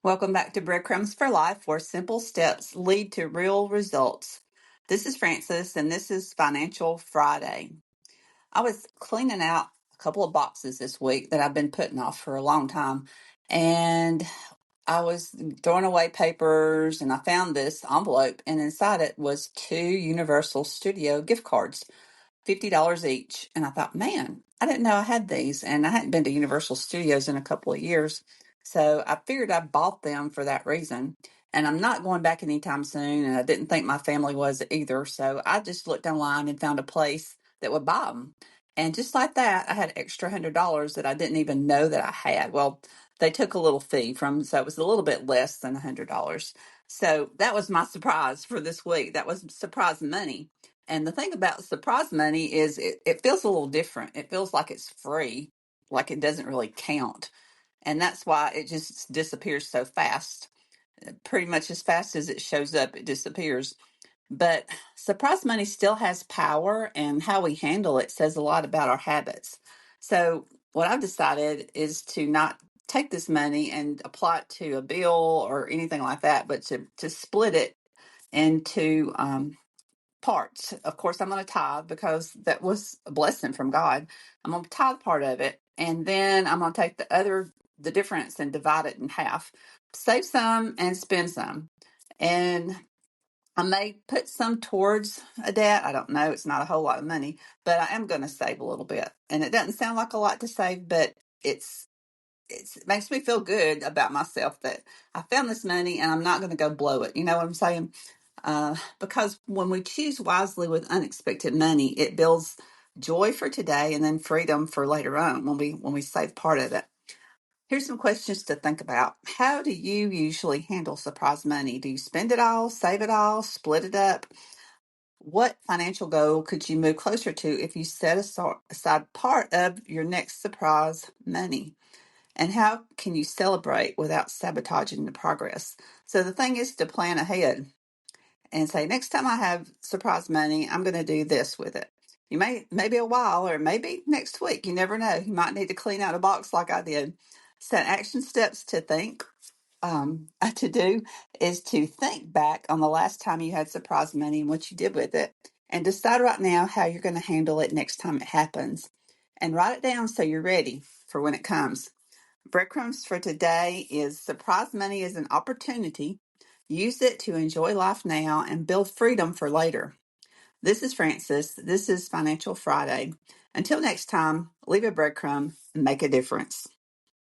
Welcome back to Breadcrumbs for Life, where simple steps lead to real results. This is Frances, and this is Financial Friday. I was cleaning out a couple of boxes this week that I've been putting off for a long time, and I was throwing away papers, and I found this envelope, and inside it was two Universal Studio gift cards. $50 each. And I thought, man, I didn't know I had these. And I hadn't been to Universal Studios in a couple of years. So I figured I bought them for that reason. And I'm not going back anytime soon. And I didn't think my family was either. So I just looked online and found a place that would buy them. And just like that, I had extra $100 that I didn't even know that I had. Well, they took a little fee from, so it was a little bit less than $100. So that was my surprise for this week. That was surprise money. And the thing about surprise money is it feels a little different. It feels like it's free, like it doesn't really count. And that's why it just disappears so fast. Pretty much as fast as it shows up, it disappears. But surprise money still has power, and how we handle it says a lot about our habits. So, what I've decided is to not take this money and apply it to a bill or anything like that, but to split it into parts. Of course, I'm going to tithe because that was a blessing from God. I'm going to tithe part of it, and then I'm going to take the difference and divide it in half. Save some and spend some. And I may put some towards a debt. I don't know. It's not a whole lot of money, but I am going to save a little bit. And it doesn't sound like a lot to save, but it makes me feel good about myself that I found this money and I'm not going to go blow it. You know what I'm saying? Because when we choose wisely with unexpected money, it builds joy for today and then freedom for later on when we save part of it. Here's some questions to think about. How do you usually handle surprise money? Do you spend it all, save it all, split it up? What financial goal could you move closer to if you set aside part of your next surprise money? And how can you celebrate without sabotaging the progress? So the thing is to plan ahead and say, next time I have surprise money, I'm going to do this with it. You maybe a while or maybe next week. You never know. You might need to clean out a box like I did. Set action steps to think. To do is to think back on the last time you had surprise money and what you did with it, and decide right now how you're going to handle it next time it happens. And write it down so you're ready for when it comes. Breadcrumbs for today is surprise money is an opportunity. Use it to enjoy life now and build freedom for later. This is Frances. This is Financial Friday. Until next time, leave a breadcrumb and make a difference.